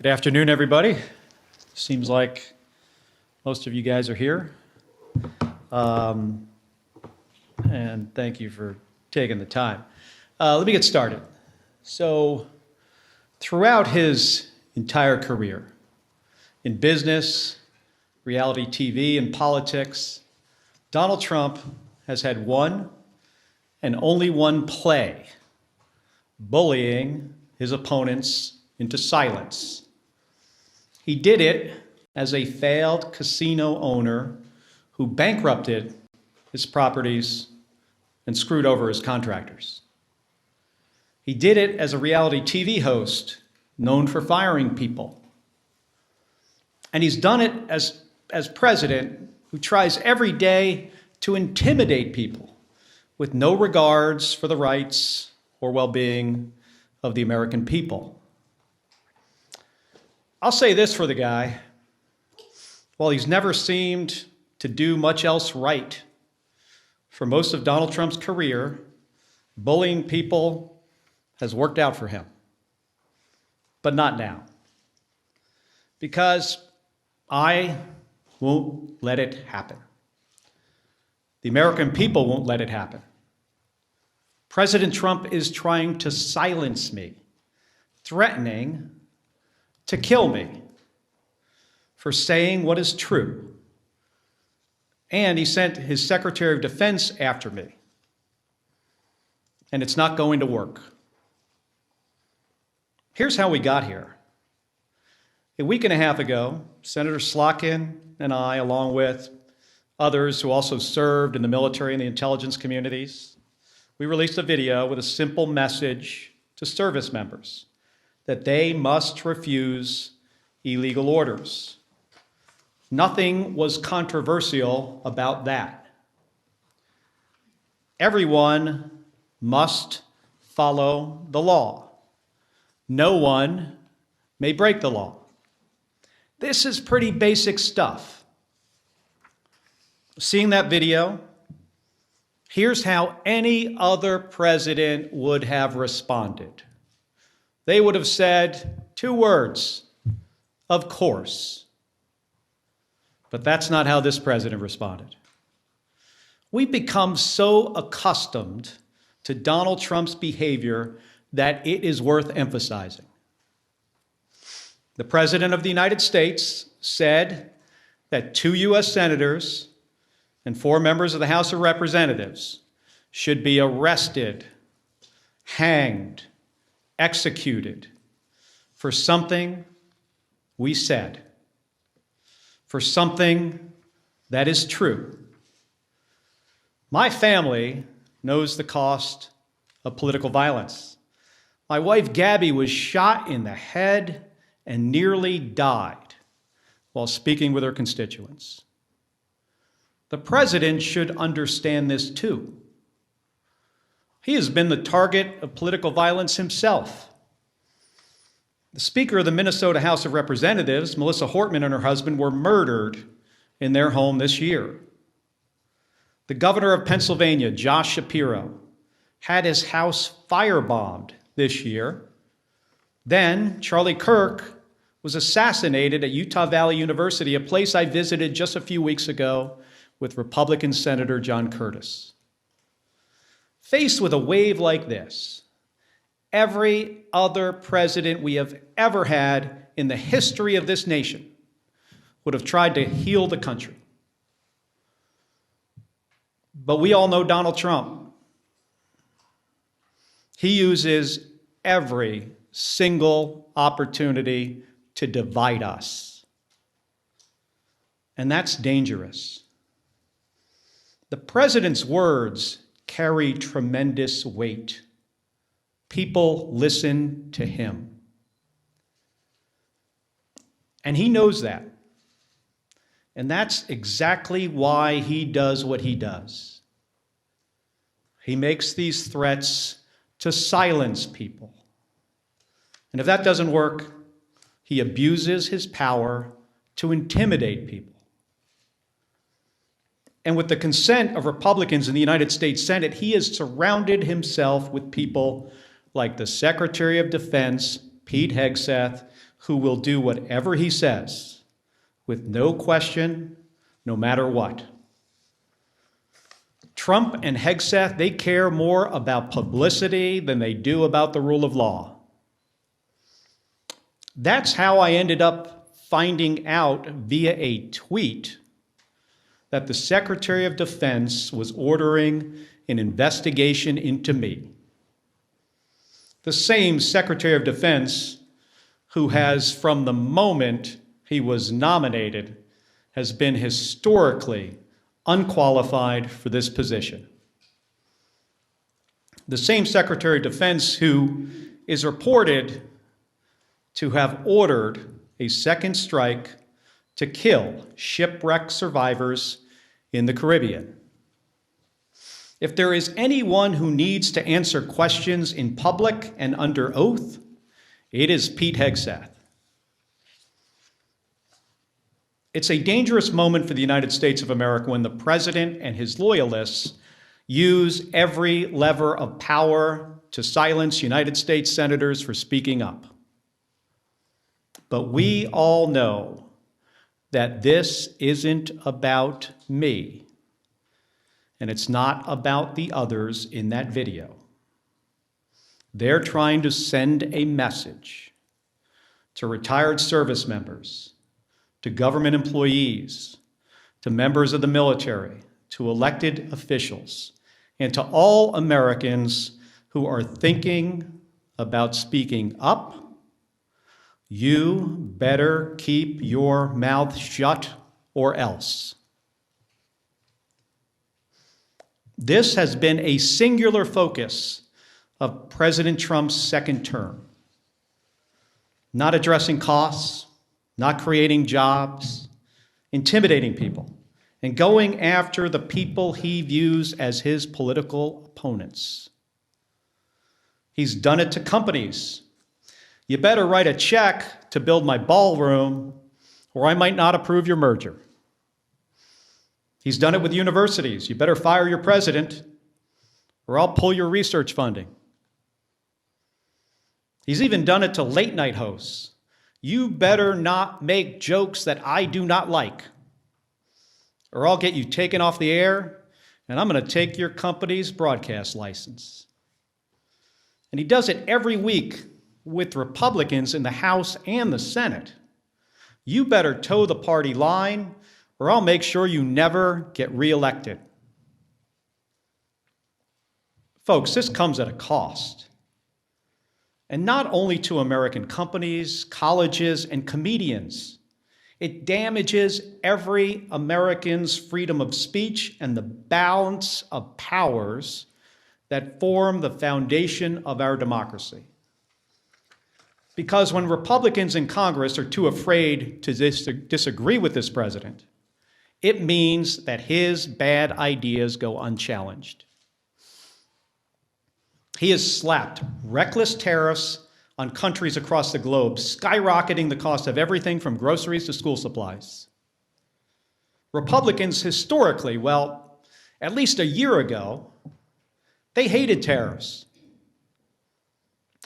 Good afternoon, everybody. Seems like most of you guys are here. And thank you for taking the time. Let me get started. So, throughout his entire career, in business, reality TV, and politics, Donald Trump has had one and only one play: bullying his opponents into silence. He did it as a failed casino owner who bankrupted his properties and screwed over his contractors. He did it as a reality TV host known for firing people. And he's done it as president who tries every day to intimidate people with no regards for the rights or well-being of the American people. I'll say this for the guy: while he's never seemed to do much else right for most of Donald Trump's career, bullying people has worked out for him. But not now. Because I won't let it happen. The American people won't let it happen. President Trump is trying to silence me, threatening to kill me for saying what is true. And he sent his Secretary of Defense after me. And it's not going to work. Here's how we got here. A week and a half ago, Senator Slotkin and I, along with others who also served in the military and the intelligence communities, we released a video with a simple message to service members that they must refuse illegal orders. Nothing was controversial about that. Everyone must follow the law. No one may break the law. This is pretty basic stuff. Seeing that video, here's how any other president would have responded. They would have said 2 words: of course. But that's not how this president responded. We've become so accustomed to Donald Trump's behavior that it is worth emphasizing. The President of the United States said that 2 U.S. senators and 4 members of the House of Representatives should be arrested, hanged, executed for something we said, for something that is true. My family knows the cost of political violence. My wife, Gabby, was shot in the head and nearly died while speaking with her constituents. The president should understand this too. He has been the target of political violence himself. The Speaker of the Minnesota House of Representatives, Melissa Hortman, and her husband were murdered in their home this year. The governor of Pennsylvania, Josh Shapiro, had his house firebombed this year. Then Charlie Kirk was assassinated at Utah Valley University, a place I visited just a few weeks ago with Republican Senator John Curtis. Faced with a wave like this, every other president we have ever had in the history of this nation would have tried to heal the country. But we all know Donald Trump. He uses every single opportunity to divide us. And that's dangerous. The president's words carry tremendous weight. People listen to him. And he knows that. And that's exactly why he does what he does. He makes these threats to silence people. And if that doesn't work, he abuses his power to intimidate people. And with the consent of Republicans in the United States Senate, he has surrounded himself with people like the Secretary of Defense, Pete Hegseth, who will do whatever he says with no question, no matter what. Trump and Hegseth, they care more about publicity than they do about the rule of law. That's how I ended up finding out via a tweet that the Secretary of Defense was ordering an investigation into me. The same Secretary of Defense who has, from the moment he was nominated, has been historically unqualified for this position. The same Secretary of Defense who is reported to have ordered a second strike to kill shipwreck survivors in the Caribbean. If there is anyone who needs to answer questions in public and under oath, it is Pete Hegseth. It's a dangerous moment for the United States of America when the president and his loyalists use every lever of power to silence United States senators for speaking up. But we all know that this isn't about me, and it's not about the others in that video. They're trying to send a message to retired service members, to government employees, to members of the military, to elected officials, and to all Americans who are thinking about speaking up. You better keep your mouth shut or else. This has been a singular focus of President Trump's second term. Not addressing costs, not creating jobs, intimidating people, and going after the people he views as his political opponents. He's done it to companies. You better write a check to build my ballroom, or I might not approve your merger. He's done it with universities. You better fire your president, or I'll pull your research funding. He's even done it to late night hosts. You better not make jokes that I do not like, or I'll get you taken off the air, and I'm going to take your company's broadcast license. And he does it every week with Republicans in the House and the Senate. You better toe the party line, or I'll make sure you never get reelected. Folks, this comes at a cost. And not only to American companies, colleges, and comedians. It damages every American's freedom of speech and the balance of powers that form the foundation of our democracy. Because when Republicans in Congress are too afraid to disagree with this president, it means that his bad ideas go unchallenged. He has slapped reckless tariffs on countries across the globe, skyrocketing the cost of everything from groceries to school supplies. Republicans historically, well, at least a year ago, they hated tariffs.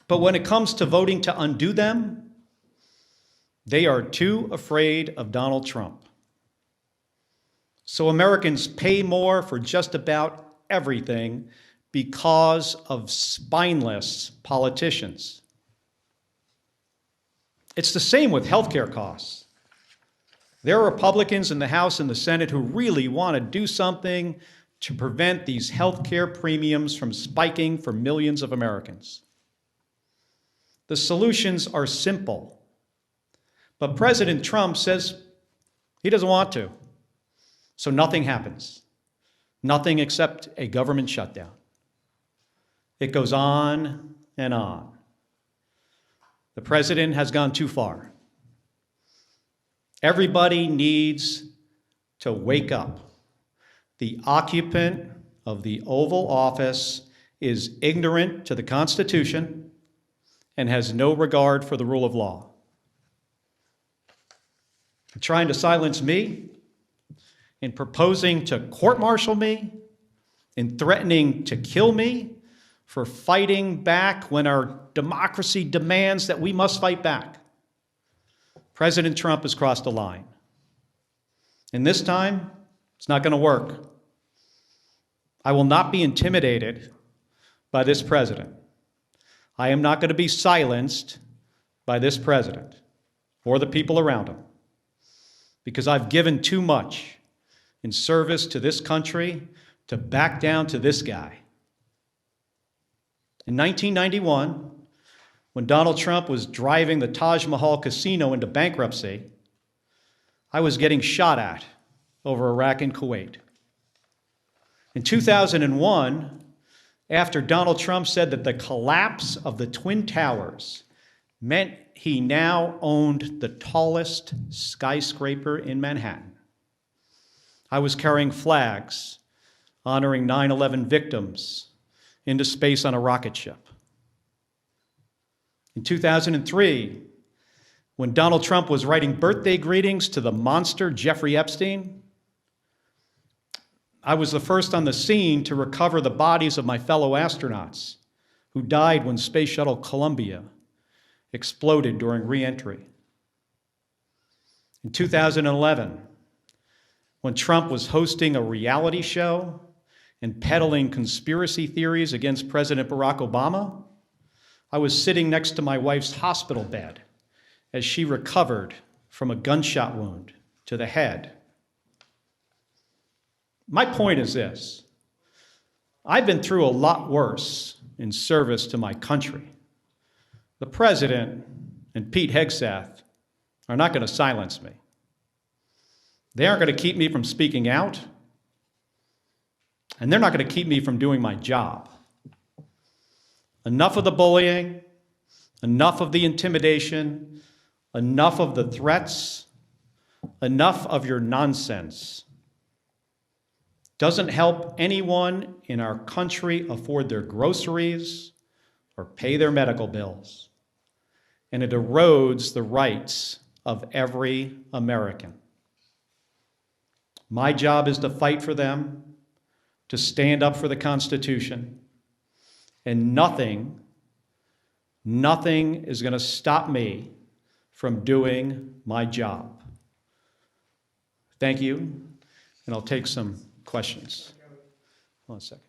But when it comes to voting to undo them, they are too afraid of Donald Trump. So Americans pay more for just about everything because of spineless politicians. It's the same with healthcare costs. There are Republicans in the House and the Senate who really want to do something to prevent these healthcare premiums from spiking for millions of Americans. The solutions are simple, but President Trump says he doesn't want to. So nothing happens. Nothing except a government shutdown. It goes on and on. The president has gone too far. Everybody needs to wake up. The occupant of the Oval Office is ignorant to the Constitution and has no regard for the rule of law. Trying to silence me, in proposing to court-martial me, in threatening to kill me, for fighting back when our democracy demands that we must fight back. President Trump has crossed a line. And this time, it's not going to work. I will not be intimidated by this president. I am not going to be silenced by this president or the people around him, because I've given too much in service to this country to back down to this guy. In 1991, when Donald Trump was driving the Taj Mahal casino into bankruptcy, I was getting shot at over Iraq and Kuwait. In 2001, after Donald Trump said that the collapse of the Twin Towers meant he now owned the tallest skyscraper in Manhattan, I was carrying flags honoring 9/11 victims into space on a rocket ship. In 2003, when Donald Trump was writing birthday greetings to the monster Jeffrey Epstein, I was the first on the scene to recover the bodies of my fellow astronauts who died when Space Shuttle Columbia exploded during re-entry. In 2011, when Trump was hosting a reality show and peddling conspiracy theories against President Barack Obama, I was sitting next to my wife's hospital bed as she recovered from a gunshot wound to the head. My point is this: I've been through a lot worse in service to my country. The president and Pete Hegseth are not going to silence me. They aren't going to keep me from speaking out, and they're not going to keep me from doing my job. Enough of the bullying, enough of the intimidation, enough of the threats, enough of your nonsense. Doesn't help anyone in our country afford their groceries or pay their medical bills. And it erodes the rights of every American. My job is to fight for them, to stand up for the Constitution, and nothing is going to stop me from doing my job. Thank you, and I'll take some questions. Hold on a second.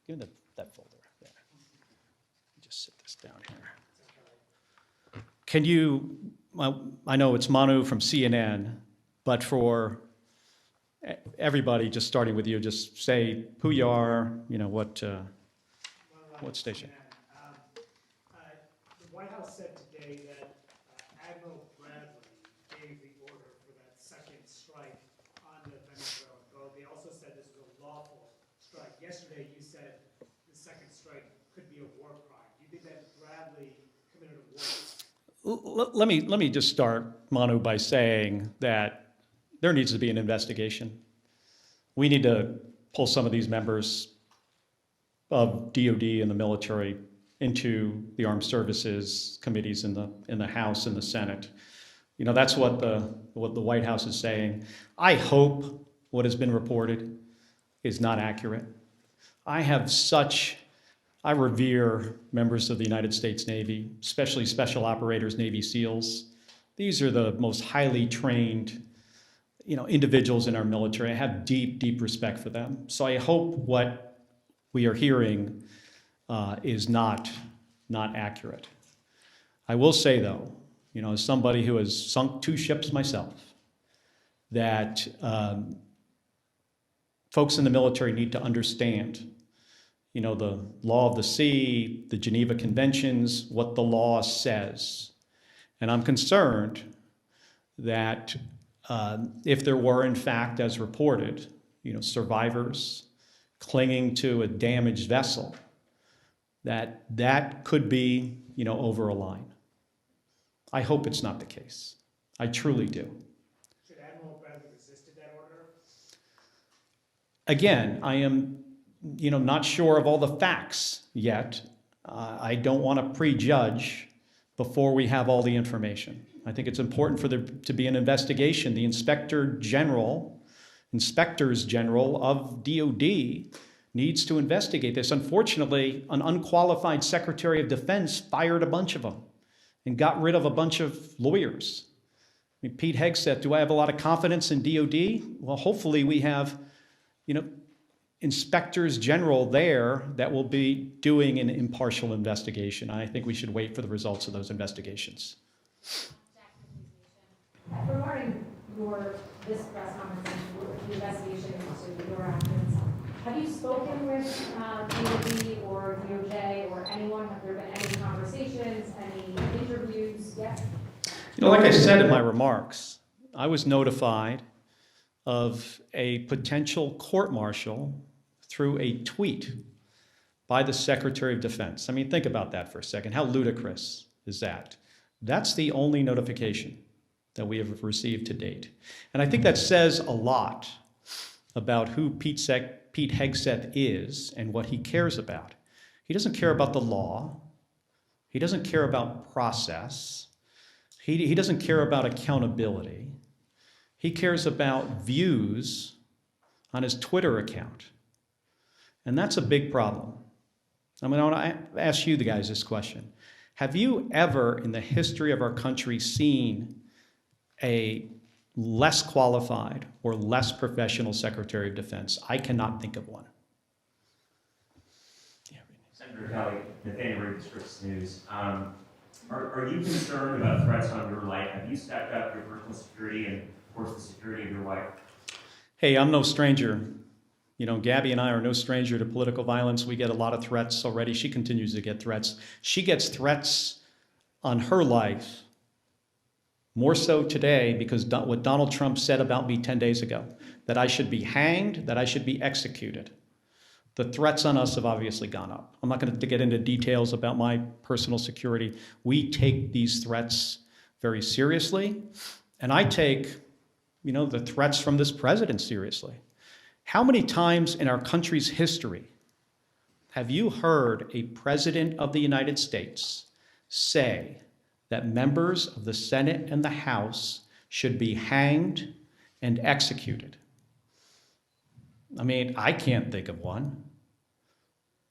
Give me that folder there. Just sit this down here. Can you, I know it's Manu from CNN, but for everybody, just starting with you, just say who you are, what station. The White House said today that Admiral Bradley gave the order for that second strike on the Venezuelan boat. They also said this was a lawful strike. Yesterday, you said the second strike could be a war crime. Do you think that Bradley committed a war crime? Let me just start, Manu, by saying that there needs to be an investigation. We need to pull some of these members of DOD and the military into the armed services committees in the House and the Senate. That's what the White House is saying. I hope what has been reported is not accurate. I revere members of the United States Navy, especially special operators, Navy SEALs. These are the most highly trained, individuals in our military. I have deep, deep respect for them. So I hope what we are hearing is not accurate. I will say, though, as somebody who has sunk 2 ships myself, that folks in the military need to understand, the law of the sea, the Geneva Conventions, what the law says. And I'm concerned that if there were, in fact, as reported, survivors clinging to a damaged vessel, that could be, over a line. I hope it's not the case. I truly do. Should Admiral Bradley resisted that order? Again, I am, not sure of all the facts yet. I don't want to prejudge before we have all the information. I think it's important for there to be an investigation. The inspectors general of DOD needs to investigate this. Unfortunately, an unqualified Secretary of Defense fired a bunch of them. and got rid of a bunch of lawyers. I mean, Pete Hegseth, do I have a lot of confidence in DOD? Well, hopefully we have, inspectors general there that will be doing an impartial investigation. I think we should wait for the results of those investigations. Regarding this press conference, the investigation into your actions, have you spoken with DOD or DOJ or anyone? Have there been any conversations, any interviews yet? Like I said in my remarks, I was notified of a potential court-martial through a tweet by the Secretary of Defense. I mean, think about that for a second. How ludicrous is that? That's the only notification that we have received to date. And I think that says a lot about who Pete Hegseth is and what he cares about. He doesn't care about the law. He doesn't care about process. He doesn't care about accountability. He cares about views on his Twitter account. And that's a big problem. I mean, I want to ask you guys this question. Have you ever in the history of our country seen a less qualified or less professional Secretary of Defense? I cannot think of one. Senator Kelly, Nathaniel Reed, Scripps News. Are you concerned about threats on your life? Have you stepped up your personal security and, of course, the security of your wife? Hey, I'm no stranger. Gabby and I are no stranger to political violence. We get a lot of threats already. She continues to get threats. She gets threats on her life more so today because what Donald Trump said about me 10 days ago, that I should be hanged, that I should be executed. The threats on us have obviously gone up. I'm not going to get into details about my personal security. We take these threats very seriously, and I take, the threats from this president seriously. How many times in our country's history have you heard a president of the United States say that members of the Senate and the House should be hanged and executed? I mean, I can't think of one.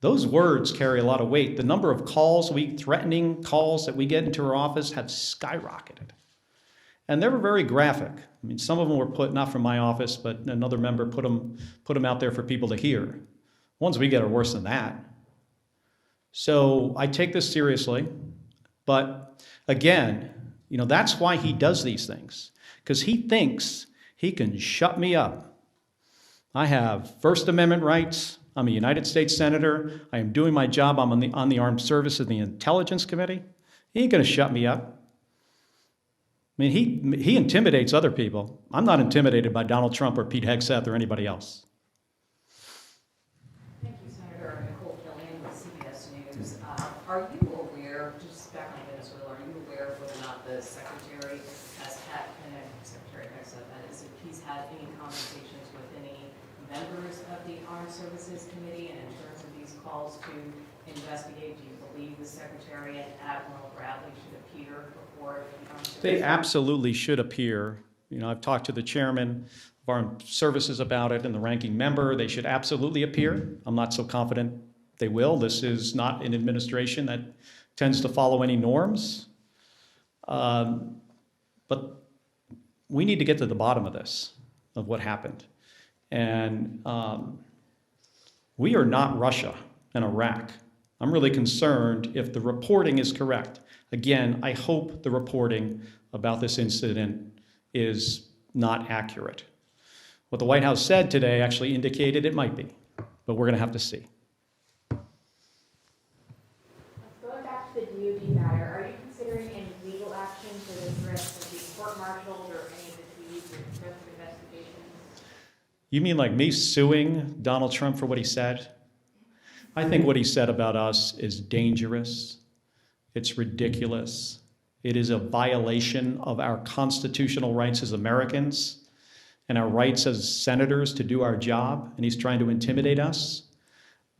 Those words carry a lot of weight. The number of threatening calls that we get into our office have skyrocketed. And they were very graphic. I mean, some of them were put, not from my office, but another member put them out there for people to hear. The ones we get are worse than that. So I take this seriously. But again, that's why he does these things. Because he thinks he can shut me up. I have First Amendment rights. I'm a United States Senator. I am doing my job. I'm on the Armed Services and the Intelligence Committee. He ain't going to shut me up. I mean, he intimidates other people. I'm not intimidated by Donald Trump or Pete Hegseth or anybody else. Thank you, Senator. Nicole Killian with CBS News. Are you aware, just back on Venezuela, are you aware of whether or not the Secretary has had, Secretary Hegseth, that is, if he's had any conversations with any members of the Armed Services Committee, and in terms of these calls to investigate, do you believe the Secretary and Admiral Bradley should appear before the Armed Services? They absolutely should appear. I've talked to the chairman of Armed Services about it and the ranking member. They should absolutely appear. I'm not so confident they will. This is not an administration that tends to follow any norms. But we need to get to the bottom of this, of what happened. And we are not Russia and Iraq. I'm really concerned if the reporting is correct. Again, I hope the reporting about this incident is not accurate. What the White House said today actually indicated it might be, but we're going to have to see. Going back to the DOD matter, are you considering any legal action for this risk of being court-martialed or any of the tweets or risk of investigations? You mean like me suing Donald Trump for what he said? I think what he said about us is dangerous. It's ridiculous. It is a violation of our constitutional rights as Americans and our rights as senators to do our job, and he's trying to intimidate us.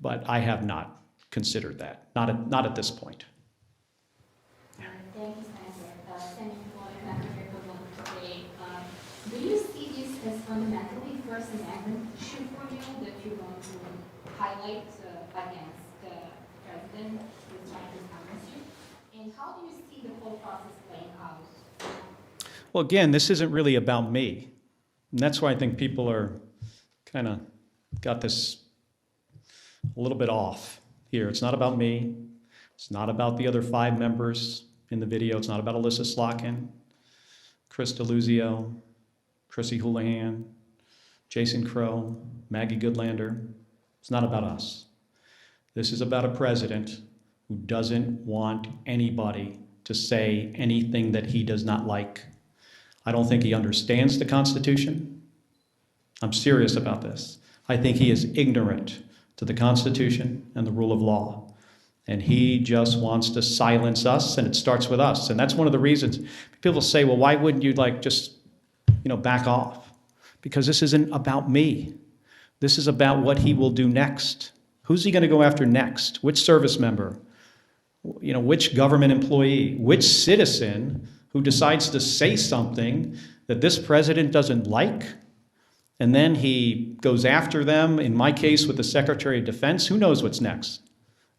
But I have not considered that, not at this point. Thank you, Senator. Senator Florida, today. Do you see this as fundamentally First Amendment issue for you that you want to highlight against the president who's trying to silence you? And how do you see the whole process playing out? Well, again, this isn't really about me. And that's why I think people are kind of got this a little bit off here. It's not about me. It's not about the other 5 members in the video. It's not about Alyssa Slotkin, Chris DeLuzio, Chrissy Houlihan, Jason Crow, Maggie Goodlander. It's not about us. This is about a president who doesn't want anybody to say anything that he does not like. I don't think he understands the Constitution. I'm serious about this. I think he is ignorant to the Constitution and the rule of law. And he just wants to silence us, and it starts with us. And that's one of the reasons people say, well, why wouldn't you just back off? Because this isn't about me. This is about what he will do next. Who's he going to go after next? Which service member? Which government employee? Which citizen who decides to say something that this president doesn't like? And then he goes after them, in my case, with the Secretary of Defense. Who knows what's next?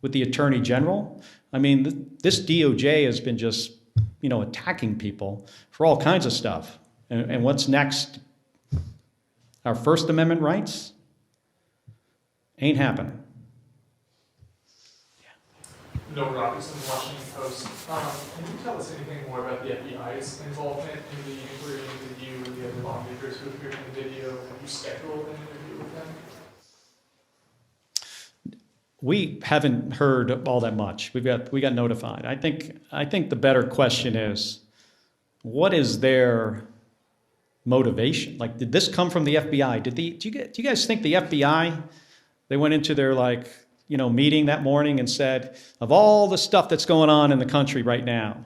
With the Attorney General? I mean, this DOJ has been just, attacking people for all kinds of stuff. And what's next? Our First Amendment rights? Ain't happening. Noah Robinson, Washington Post. Can you tell us anything more about the FBI's involvement in the inquiry into you and the other lawmakers who appeared in the video? Have you scheduled an interview with them? We haven't heard all that much. We got notified. I think the better question is, what is their motivation? Did this come from the FBI? Do you guys think the FBI, they went into their meeting that morning and said, of all the stuff that's going on in the country right now,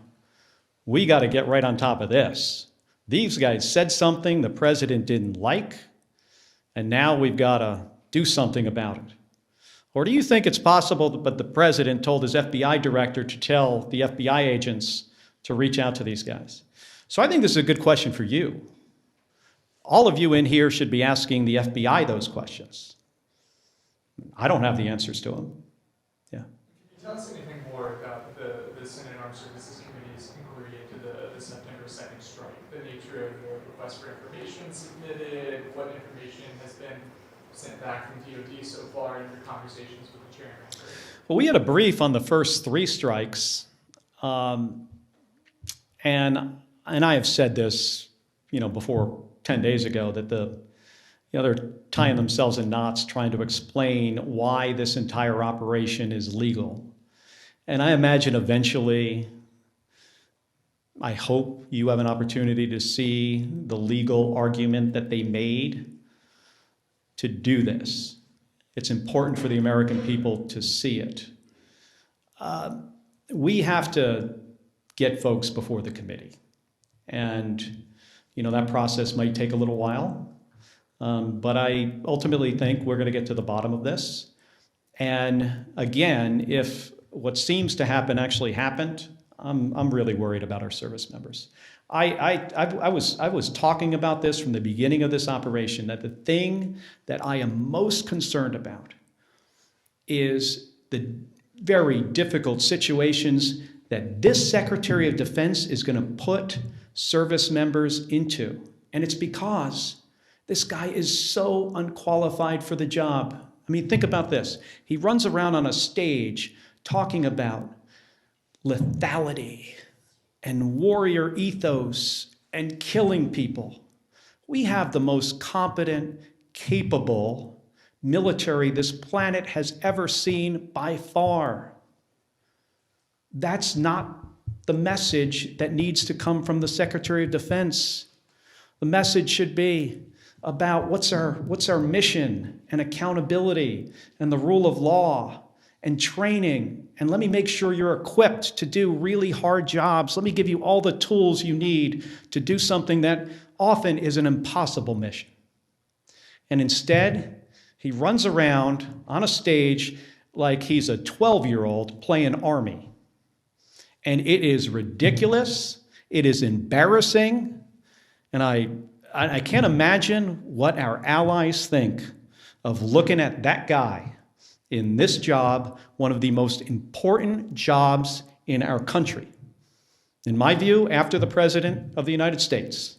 we got to get right on top of this. These guys said something the president didn't like, and now we've got to do something about it. Or do you think it's possible that the president told his FBI director to tell the FBI agents to reach out to these guys? So I think this is a good question for you. All of you in here should be asking the FBI those questions. I don't have the answers to them. Yeah. Can you tell us anything more about the Senate Armed Services Committee's inquiry into the September 2nd strike? The nature of the request for information submitted, what information has been sent back from DOD so far in your conversations with the chairman? Well, we had a brief on the first 3 strikes, and I have said this, before 10 days ago, that they're tying themselves in knots trying to explain why this entire operation is legal. And I imagine eventually, I hope you have an opportunity to see the legal argument that they made to do this. It's important for the American people to see it. We have to get folks before the committee. And, that process might take a little while. But I ultimately think we're going to get to the bottom of this. And again, if what seems to happen actually happened, I'm really worried about our service members. I was talking about this from the beginning of this operation, that the thing that I am most concerned about is the very difficult situations that this Secretary of Defense is going to put service members into. And it's because this guy is so unqualified for the job. I mean, think about this. He runs around on a stage talking about lethality and warrior ethos and killing people. We have the most competent, capable military this planet has ever seen by far. That's not the message that needs to come from the Secretary of Defense. The message should be about what's our mission and accountability and the rule of law and training. And let me make sure you're equipped to do really hard jobs. Let me give you all the tools you need to do something that often is an impossible mission. And instead, he runs around on a stage like he's a 12-year-old playing Army. And it is ridiculous. It is embarrassing. And I can't imagine what our allies think of looking at that guy in this job, one of the most important jobs in our country. In my view, after the President of the United States,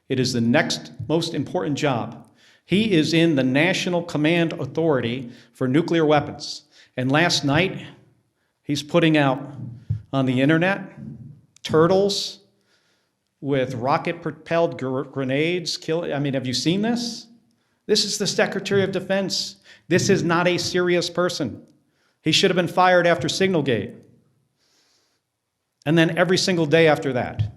it is the next most important job. He is in the National Command Authority for Nuclear Weapons. And last night, he's putting out on the internet turtles with rocket-propelled grenades. Have you seen this? This is the Secretary of Defense. This is not a serious person. He should have been fired after Signalgate. And then every single day after that.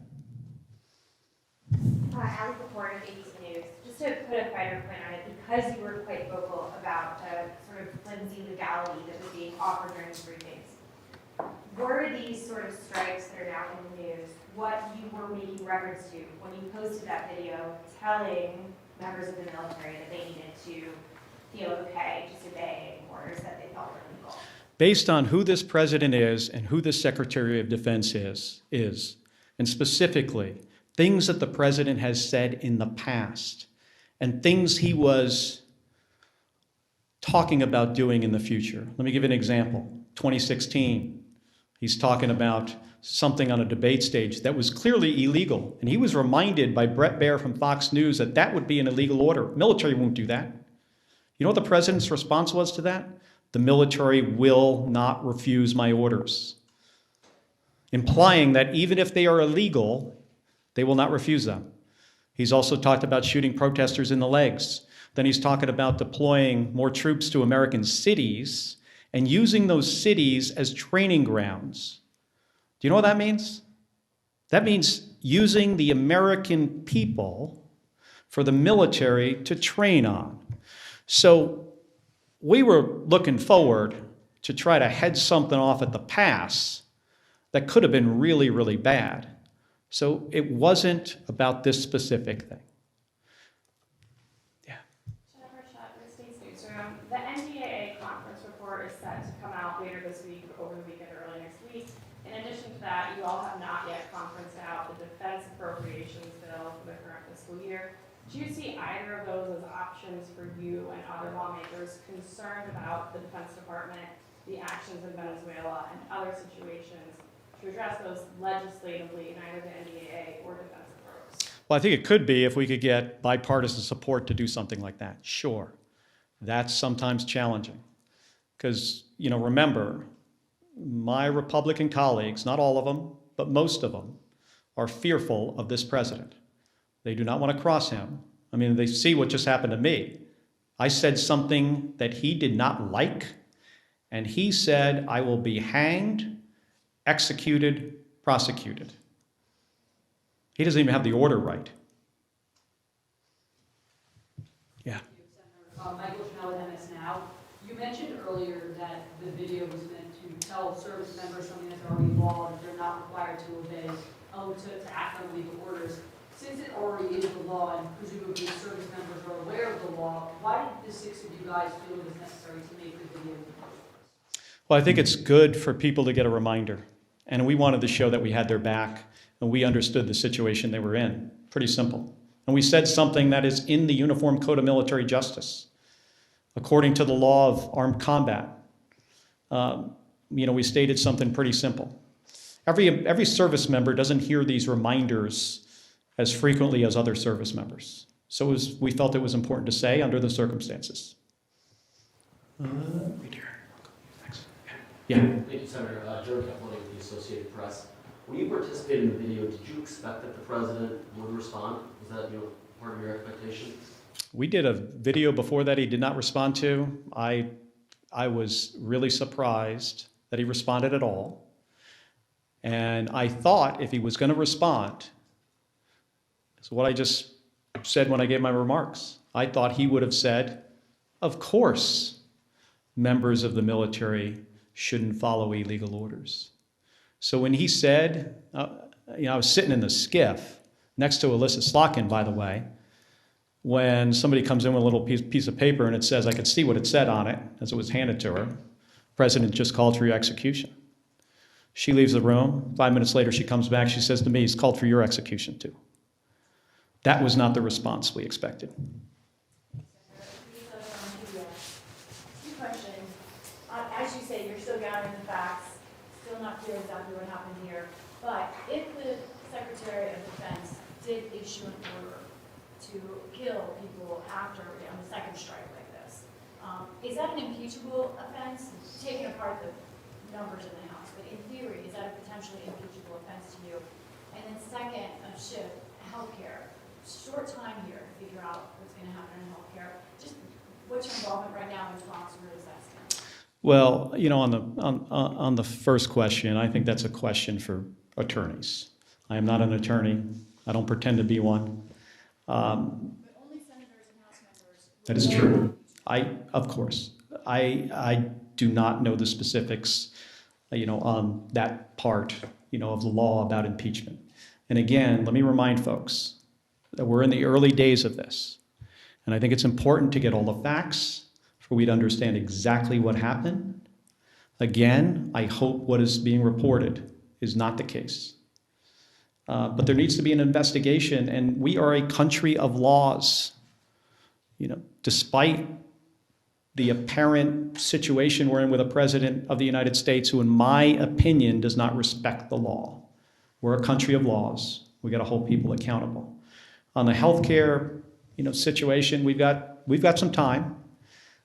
As reported in ABC News, just to put a finer point on it, because you were quite vocal about the sort of flimsy legality that was being offered during the briefings, were these sort of strikes that are now in the news what you were making reference to when you posted that video telling members of the military that they needed to feel okay disobeying orders that they felt were illegal? Based on who this president is and who the Secretary of Defense is, and specifically things that the president has said in the past and things he was talking about doing in the future. Let me give you an example. 2016, he's talking about something on a debate stage that was clearly illegal, and he was reminded by Brett Baer from Fox News that that would be an illegal order. Military won't do that. You know what the president's response was to that? The military will not refuse my orders, implying that even if they are illegal, they will not refuse them. He's also talked about shooting protesters in the legs. Then he's talking about deploying more troops to American cities and using those cities as training grounds. Do you know what that means? That means using the American people for the military to train on. So we were looking forward to try to head something off at the pass that could have been really, really bad. So it wasn't about this specific thing. Yeah. Jennifer Shutt with State's Newsroom. The NDAA conference report is set to come out later this week, over the weekend, or early next week. In addition to that, you all have not yet conferenced out the defense appropriations bill for the current fiscal year. Do you see either of those as options for you and other lawmakers concerned about the Defense Department, the actions in Venezuela, and other situations to address those legislatively in either the NDAA or defense approach? Well, I think it could be if we could get bipartisan support to do something like that. Sure. That's sometimes challenging. Because, remember, my Republican colleagues, not all of them, but most of them, are fearful of this president. They do not want to cross him. They see what just happened to me. I said something that he did not like, and he said, I will be hanged, executed, prosecuted. He doesn't even have the order right. Yeah. Michael Chanel with MS Now. You mentioned earlier that the video was meant to tell service members something that's already law, that they're not required to obey, to act on legal orders. Since it already is the law, and presumably service members are aware of the law, why did the six of you guys feel it was necessary to make the video? Well, I think it's good for people to get a reminder. And we wanted to show that we had their back and we understood the situation they were in. Pretty simple. And we said something that is in the Uniform Code of Military Justice. According to the law of armed combat, we stated something pretty simple. Every service member doesn't hear these reminders as frequently as other service members. So we felt it was important to say under the circumstances. Right here. Yeah. Thank you, Senator. Joe Capote with the Associated Press. When you participated in the video, did you expect that the president would respond? Was that part of your expectation? We did a video before that he did not respond to. I was really surprised that he responded at all. And I thought if he was going to respond, so what I just said when I gave my remarks, I thought he would have said, of course, members of the military shouldn't follow illegal orders. So when he said, I was sitting in the skiff next to Alyssa Slotkin, by the way, when somebody comes in with a little piece of paper and it says, I could see what it said on it as it was handed to her, President just called for your execution. She leaves the room. 5 minutes later, she comes back. She says to me, he's called for your execution too. That was not the response we expected. Two questions. As you say, you're still gathering the facts, still not not clear exactly what happened here, but if the Secretary of Defense did issue an order to kill people after, on the second strike like this, is that an impeachable offense? Taking apart the numbers in the House, but in theory, is that a potentially impeachable offense to you? And then second, shift, healthcare. Short time here to figure out what's going to happen in healthcare. Just what's your involvement right now in talks? Where does that stand? Well, on the first question, I think that's a question for attorneys. I am not an attorney. I don't pretend to be one. But only senators and House members. That is true. Of course, I do not know the specifics, on that part, of the law about impeachment. And again, let me remind folks that we're in the early days of this. And I think it's important to get all the facts for we to understand exactly what happened. Again, I hope what is being reported is not the case. But there needs to be an investigation, and we are a country of laws. Despite the apparent situation we're in with a president of the United States who, in my opinion, does not respect the law. We're a country of laws. We got to hold people accountable. On the healthcare, situation, we've got some time.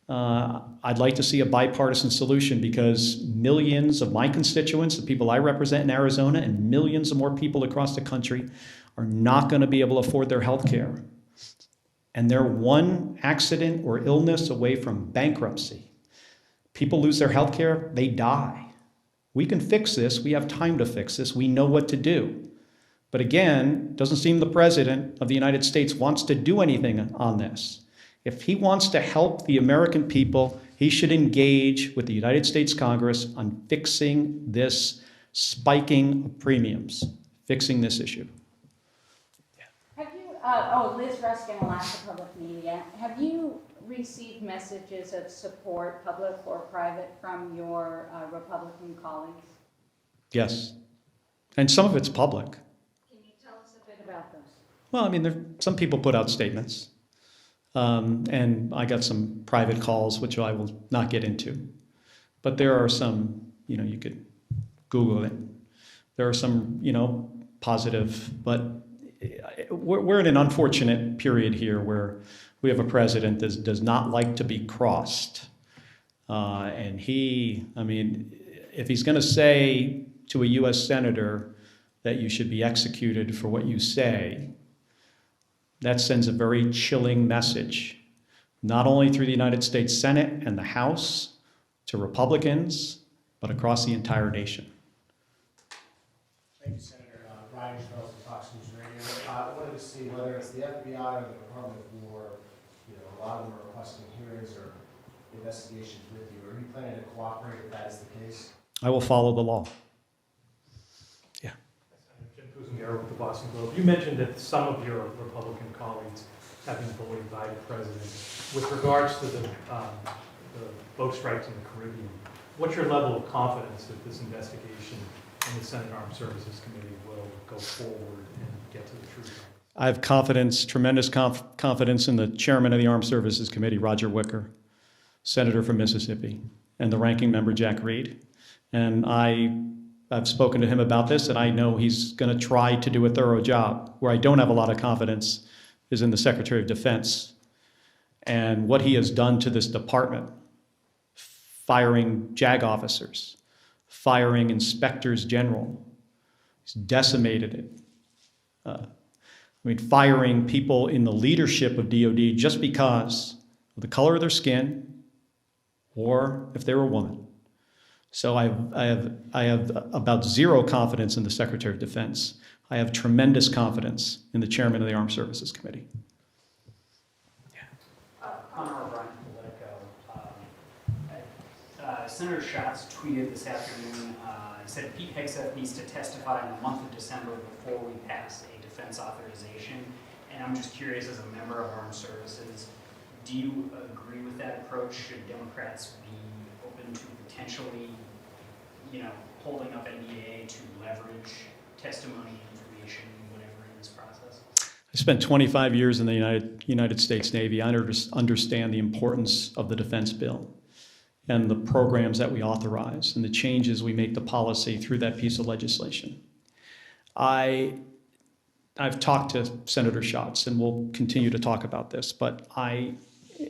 I'd like to see a bipartisan solution because millions of my constituents, the people I represent in Arizona, and millions of more people across the country are not going to be able to afford their health care. And they're one accident or illness away from bankruptcy. People lose their health care, they die. We can fix this. We have time to fix this. We know what to do. But again, it doesn't seem the President of the United States wants to do anything on this. If he wants to help the American people, he should engage with the United States Congress on fixing this spiking of premiums, fixing this issue. Have you, Liz Ruskin, Alaska Public Media, have you received messages of support, public or private, from your Republican colleagues? Yes. And some of it's public. Can you tell us a bit about those? Well, some people put out statements. And I got some private calls, which I will not get into. But there are some, you could Google it. There are some, positive, but we're in an unfortunate period here where we have a president that does not like to be crossed. And if he's going to say to a U.S. senator that you should be executed for what you say, that sends a very chilling message, not only through the United States Senate and the House to Republicans, but across the entire nation. Thank you, Senator. Ryan Charles from Fox News Radio. I wanted to see whether it's the FBI or the Department of War, a lot of them are requesting hearings or investigations with you. Are you planning to cooperate if that is the case? I will follow the law. Yeah. Jim Kuzingar with the Boston Globe. You mentioned that some of your Republican colleagues have been bullied by the president. With regards to the boat strikes in the Caribbean, what's your level of confidence that this investigation in the Senate Armed Services Committee will go forward and get to the truth? I have confidence, tremendous confidence in the chairman of the Armed Services Committee, Roger Wicker, senator from Mississippi, and the ranking member, Jack Reed. And I've spoken to him about this, and I know he's going to try to do a thorough job. Where I don't have a lot of confidence is in the Secretary of Defense and what he has done to this department, firing JAG officers, firing inspectors general. He's decimated it. Firing people in the leadership of DOD just because of the color of their skin or if they were a woman. So I have about zero confidence in the Secretary of Defense. I have tremendous confidence in the chairman of the Armed Services Committee. Connor O'Brien, Politico. Senator Schatz tweeted this afternoon, said Pete Hegseth needs to testify in the month of December before we pass a defense authorization. And I'm just curious, as a member of Armed Services, do you agree with that approach? Should Democrats be open to potentially, holding up NDAA to leverage testimony, information, whatever in this process? I spent 25 years in the United States Navy. I understand the importance of the defense bill. and the programs that we authorize and the changes we make to policy through that piece of legislation. I've talked to Senator Schatz, and we'll continue to talk about this, but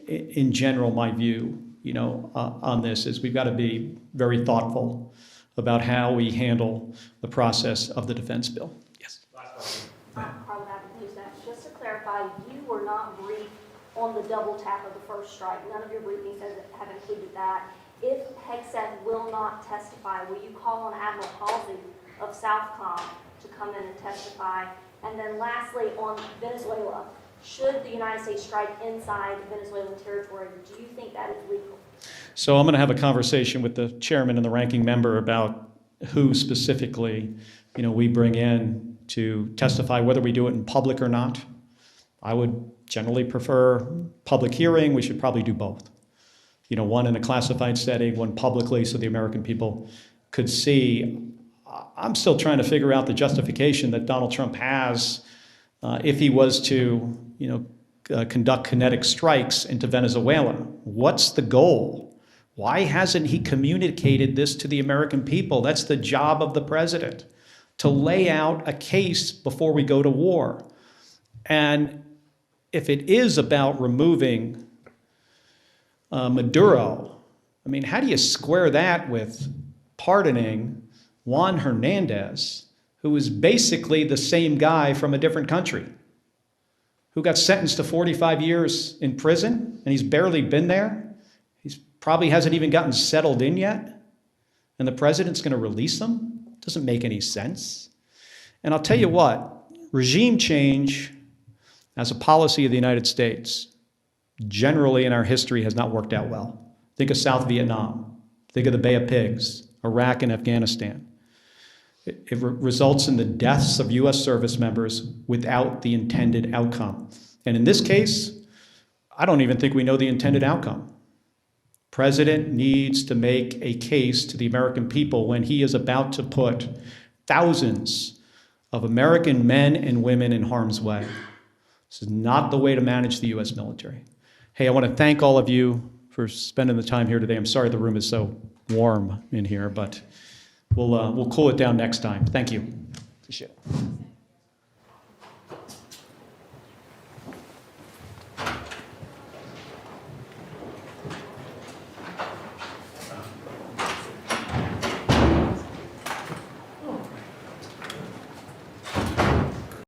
in general, my view, on this is we've got to be very thoughtful about how we handle the process of the defense bill. Yes. Carla Appleton, just to clarify, you were not briefed on the double tap of the first strike. None of your briefings have included that. If Hegseth will not testify, will you call on Admiral Halsey of Southcom to come in and testify? And then lastly, on Venezuela, should the United States strike inside Venezuelan territory, do you think that is legal? So I'm going to have a conversation with the chairman and the ranking member about who specifically, we bring in to testify, whether we do it in public or not. I would generally prefer public hearing. We should probably do both. One in a classified setting, one publicly, so the American people could see. I'm still trying to figure out the justification that Donald Trump has if he was to, conduct kinetic strikes into Venezuela. What's the goal? Why hasn't he communicated this to the American people? That's the job of the president, to lay out a case before we go to war. And if it is about removing Maduro, how do you square that with pardoning Juan Hernandez, who is basically the same guy from a different country, who got sentenced to 45 years in prison, and he's barely been there? He's probably hasn't even gotten settled in yet, and the president's going to release him? Doesn't make any sense. And I'll tell you what, regime change as a policy of the United States generally in our history has not worked out well. Think of South Vietnam. Think of the Bay of Pigs, Iraq and Afghanistan. It results in the deaths of U.S. service members without the intended outcome. And in this case, I don't even think we know the intended outcome. President needs to make a case to the American people when he is about to put thousands of American men and women in harm's way. This is not the way to manage the U.S. military. Hey, I want to thank all of you for spending the time here today. I'm sorry the room is so warm in here, but we'll cool it down next time. Thank you. Appreciate it.